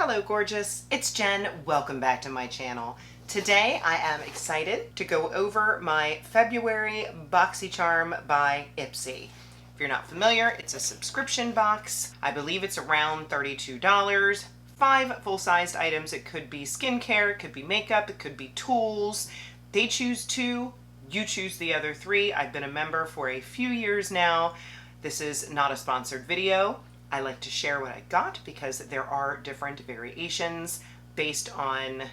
Hello gorgeous, it's Jen. Welcome back to my channel. Today I am excited to go over my February Boxycharm by Ipsy. If you're not familiar, it's a subscription box. I believe it's around $32. 5 full-sized items. It could be skincare, it could be makeup, it could be tools. They choose 2, you choose the other 3. I've been a member for a few years now. This is not a sponsored video. I like to share what I got because there are different variations based on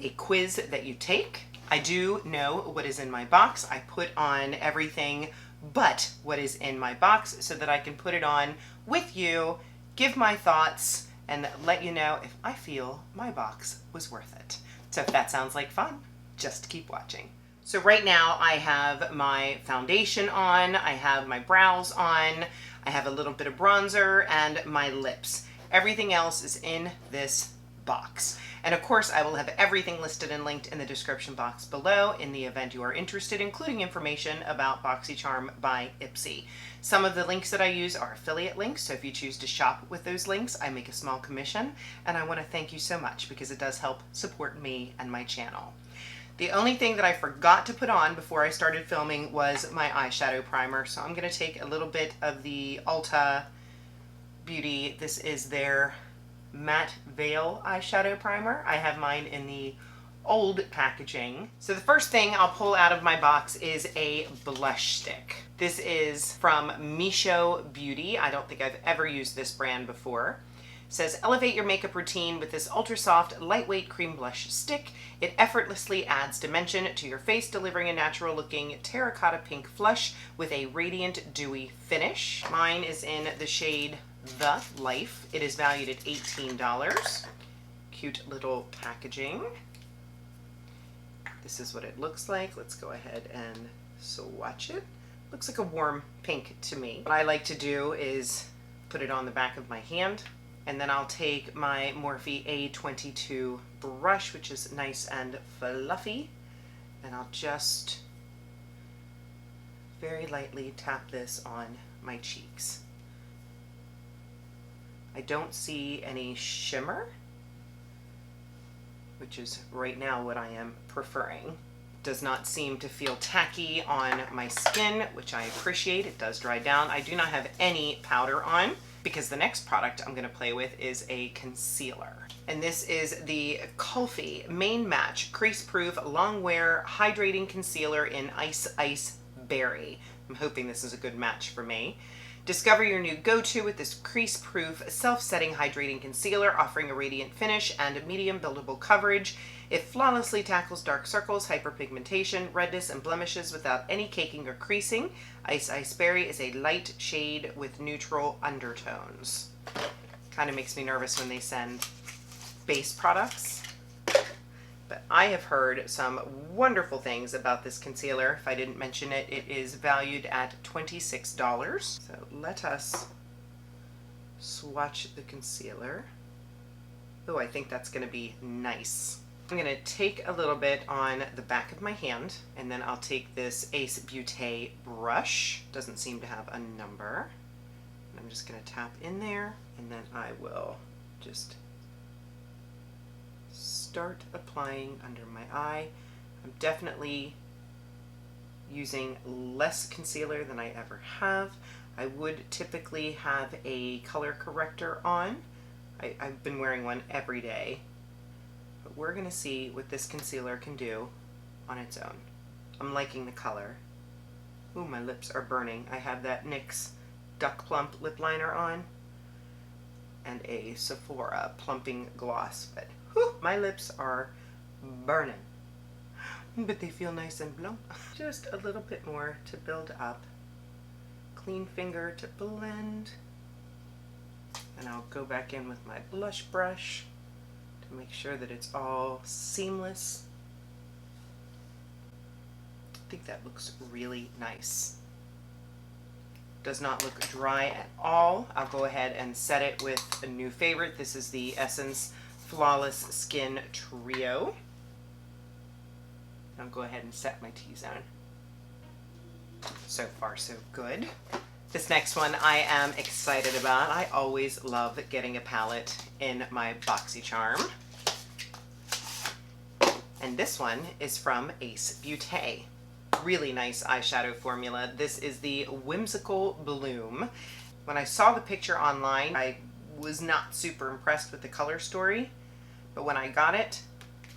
a quiz that you take. I do know what is in my box. I put on everything but what is in my box so that I can put it on with you, give my thoughts, and let you know if I feel my box was worth it. So if that sounds like fun, just keep watching. So right now I have my foundation on, I have my brows on, I have a little bit of bronzer and my lips. Everything else is in this box. And of course I will have everything listed and linked in the description box below in the event you are interested, including information about Boxycharm by Ipsy. Some of the links that I use are affiliate links, so if you choose to shop with those links, I make a small commission, and I want to thank you so much because it does help support me and my channel. The only thing that I forgot to put on before I started filming was my eyeshadow primer. So I'm going to take a little bit of the Ulta Beauty. This is their Matte Veil eyeshadow primer. I have mine in the old packaging. So the first thing I'll pull out of my box is a blush stick. This is from JennDBeauty. I don't think I've ever used this brand before. It says, elevate your makeup routine with this ultra soft, lightweight cream blush stick. It effortlessly adds dimension to your face, delivering a natural looking terracotta pink flush with a radiant, dewy finish. Mine is in the shade The Life. It is valued at $18. Cute little packaging. This is what it looks like. Let's go ahead and swatch it. Looks like a warm pink to me. What I like to do is put it on the back of my hand. And then I'll take my Morphe A22 brush, which is nice and fluffy, and I'll just very lightly tap this on my cheeks. I don't see any shimmer, which is right now what I am preferring. Does not seem to feel tacky on my skin, which I appreciate. It does dry down. I do not have any powder on, because the next product I'm going to play with is a concealer. And this is the Kulfi Main Match Crease Proof Long Wear Hydrating Concealer in Ice Berry. I'm hoping this is a good match for me. Discover your new go-to with this crease-proof, self-setting hydrating concealer offering a radiant finish and medium buildable coverage. It flawlessly tackles dark circles, hyperpigmentation, redness, and blemishes without any caking or creasing. Ice Berry is a light shade with neutral undertones. Kind of makes me nervous when they send base products. But I have heard some wonderful things about this concealer. If I didn't mention it, it is valued at $26. So let us swatch the concealer. Oh, I think that's going to be nice. I'm going to take a little bit on the back of my hand, and then I'll take this Ace Beauté brush. Doesn't seem to have a number. And I'm just going to tap in there, and then I will just start applying under my eye. I'm definitely using less concealer than I ever have. I would typically have a color corrector on. I've been wearing one every day. But we're going to see what this concealer can do on its own. I'm liking the color. Ooh, my lips are burning. I have that NYX Duck Plump lip liner on and a Sephora plumping gloss, but whew, my lips are burning. But they feel nice and plump. Just a little bit more to build up. Clean finger to blend. And I'll go back in with my blush brush to make sure that it's all seamless. I think that looks really nice. Does not look dry at all. I'll go ahead and set it with a new favorite. This is the Essence Flawless Skin Trio. I'll go ahead and set my T-zone. So far, so good. This next one I am excited about. I always love getting a palette in my Boxycharm. And this one is from JennDBeauty. Really nice eyeshadow formula. This is the Whimsical Bloom. When I saw the picture online, I was not super impressed with the color story, but when I got it,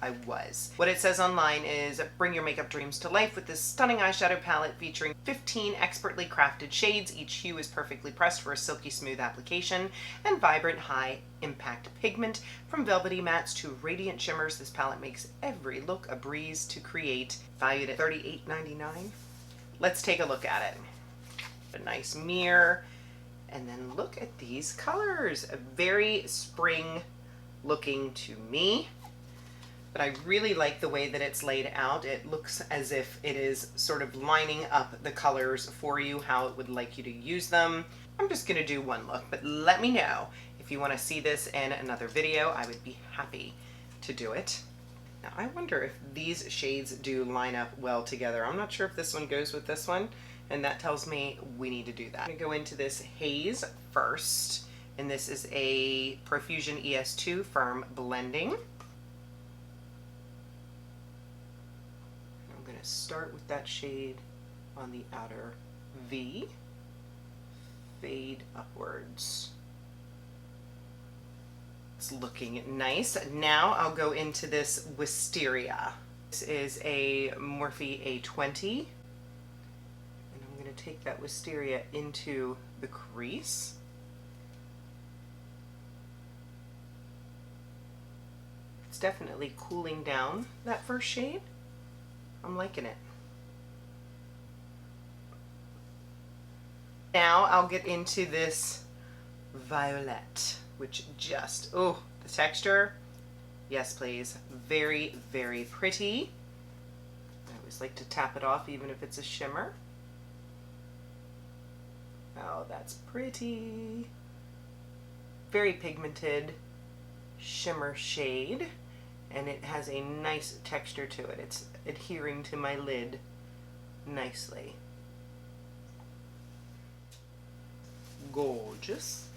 I was. What it says online is, bring your makeup dreams to life with this stunning eyeshadow palette featuring 15 expertly crafted shades. Each hue is perfectly pressed for a silky smooth application and vibrant high impact pigment. From velvety mattes to radiant shimmers, this palette makes every look a breeze to create. Valued at $38.99. Let's take a look at it. A nice mirror, and then look at these colors. A very spring looking to me. But I really like the way that it's laid out. It looks as if it is sort of lining up the colors for you, how it would like you to use them. I'm just gonna do one look, but let me know if you wanna see this in another video. I would be happy to do it. Now I wonder if these shades do line up well together. I'm not sure if this one goes with this one, and that tells me we need to do that. I'm gonna go into this haze first, and this is a Profusion ES2 Firm Blending. Start with that shade on the outer V, fade upwards. It's looking nice. Now I'll go into this Wisteria. This is a Morphe A20, and I'm going to take that Wisteria into the crease. It's definitely cooling down that first shade. I'm liking it. Now I'll get into this Violet, which just, oh, the texture, yes please, very, very pretty. I always like to tap it off even if it's a shimmer. Oh, that's pretty. Very pigmented shimmer shade. And it has a nice texture to it. It's adhering to my lid nicely. Gorgeous.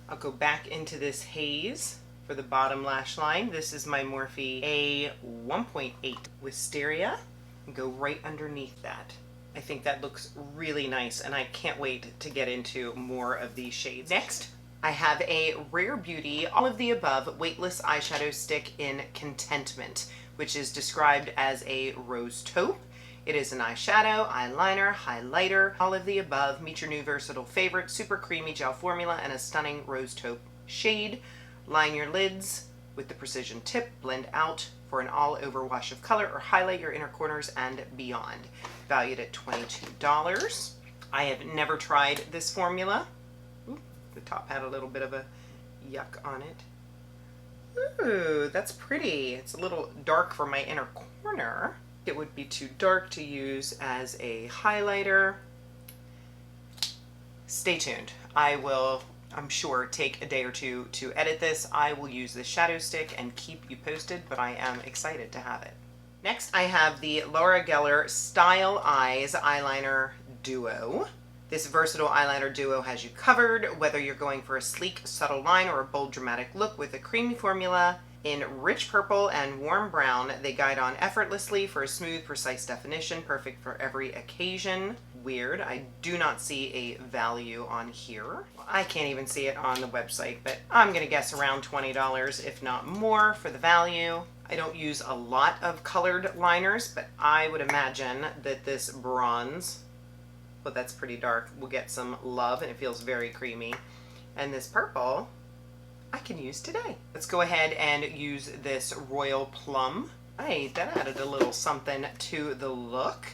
I'll go back into this haze for the bottom lash line. This is my Morphe A1.8 Wisteria. And go right underneath that. I think that looks really nice, and I can't wait to get into more of these shades. Next, I have a Rare Beauty All of the Above Weightless Eyeshadow Stick in Contentment, which is described as a rose taupe. It is an eyeshadow, eyeliner, highlighter, all of the above. Meet your new versatile favorite, super creamy gel formula and a stunning rose taupe shade. Line your lids with the precision tip, blend out for an all-over wash of color, or highlight your inner corners and beyond. Valued at $22. I have never tried this formula. The top had a little bit of a yuck on it. Ooh, that's pretty. It's a little dark for my inner corner. It would be too dark to use as a highlighter. Stay tuned. I will, I'm sure, take a day or two to edit this. I will use the shadow stick and keep you posted, but I am excited to have it. Next, I have the Laura Geller Style Eyes Eyeliner Duo. This versatile eyeliner duo has you covered, whether you're going for a sleek, subtle line or a bold, dramatic look. With a creamy formula in rich purple and warm brown, they guide on effortlessly for a smooth, precise definition, perfect for every occasion. Weird, I do not see a value on here. I can't even see it on the website, but I'm gonna guess around $20, if not more, for the value. I don't use a lot of colored liners, but I would imagine that this bronze, but that's pretty dark, will get some love, and it feels very creamy. And this purple I can use today. Let's go ahead and use this Royal Plum. Hey, that added a little something to the look.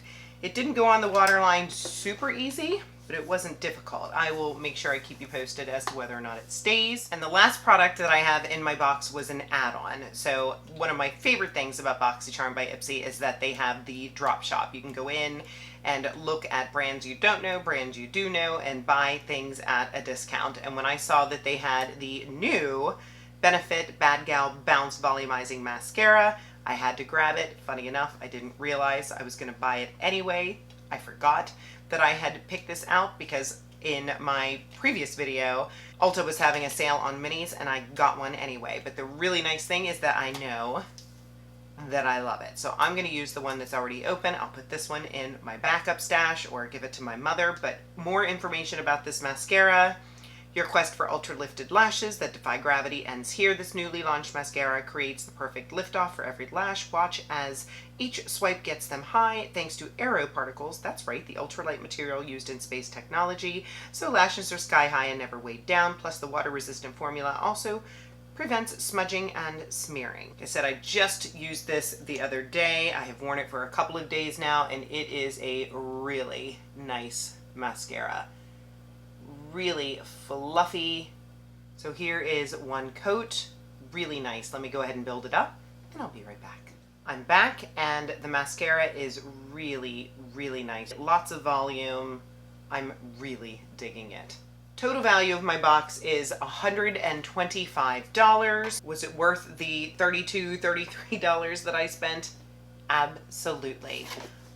It didn't go on the waterline super easy, but it wasn't difficult. I will make sure I keep you posted as to whether or not it stays. And the last product that I have in my box was an add-on. So one of my favorite things about Boxycharm by Ipsy is that they have the drop shop. You can go in and look at brands you don't know, brands you do know, and buy things at a discount. And when I saw that they had the new Benefit Bad Gal Bounce Volumizing Mascara, I had to grab it. Funny enough, I didn't realize I was gonna buy it anyway. I forgot that I had to pick this out because in my previous video, Ulta was having a sale on minis and I got one anyway. But the really nice thing is that I know that I love it. So I'm going to use the one that's already open. I'll put this one in my backup stash or give it to my mother. But more information about this mascara. Your quest for ultra lifted lashes that defy gravity ends here. This newly launched mascara creates the perfect liftoff for every lash. Watch as each swipe gets them high thanks to aero particles. That's right, the ultralight material used in space technology. So lashes are sky high and never weighed down. Plus the water resistant formula also prevents smudging and smearing. Like I said, I just used this the other day. I have worn it for a couple of days now and it is a really nice mascara. Really fluffy. So here is one coat. Really nice. Let me go ahead and build it up and I'll be right back. I'm back and the mascara is really, really nice. Lots of volume. I'm really digging it. Total value of my box is $125. Was it worth the $32, $33 that I spent? Absolutely.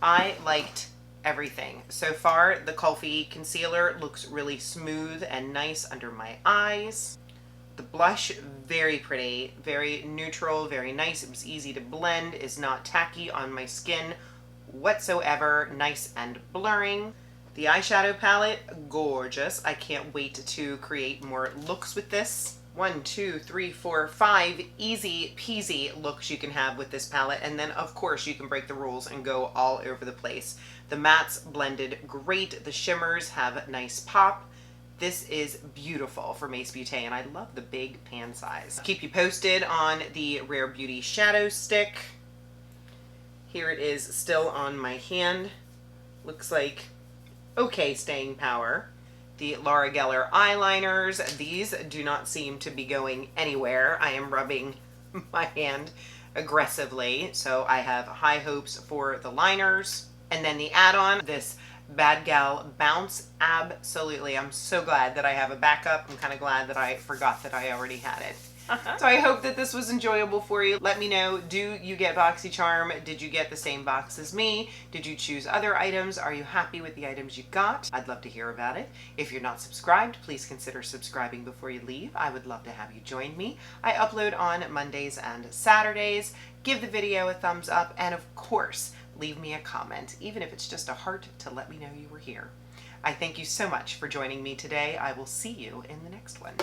I liked everything. So far, the Kulfi concealer looks really smooth and nice under my eyes. The blush, very pretty, very neutral, very nice. It was easy to blend, is not tacky on my skin whatsoever, nice and blurring. The eyeshadow palette, gorgeous. I can't wait to create more looks with this. 1, 2, 3, 4, 5 easy peasy looks you can have with this palette. And then of course you can break the rules and go all over the place. The mattes blended great. The shimmers have nice pop. This is beautiful for Mace Beauté and I love the big pan size. Keep you posted on the Rare Beauty shadow stick. Here it is still on my hand. Looks like okay staying power. The Laura Geller eyeliners, these do not seem to be going anywhere. I am rubbing my hand aggressively, so I have high hopes for the liners. And then the add-on, this Bad Gal Bounce, absolutely. I'm so glad that I have a backup. I'm kind of glad that I forgot that I already had it. So I hope that this was enjoyable for you. Let me know, do you get Boxycharm? Did you get the same box as me? Did you choose other items? Are you happy with the items you got? I'd love to hear about it. If you're not subscribed, please consider subscribing before you leave. I would love to have you join me. I upload on Mondays and Saturdays. Give the video a thumbs up and of course, leave me a comment, even if it's just a heart to let me know you were here. I thank you so much for joining me today. I will see you in the next one.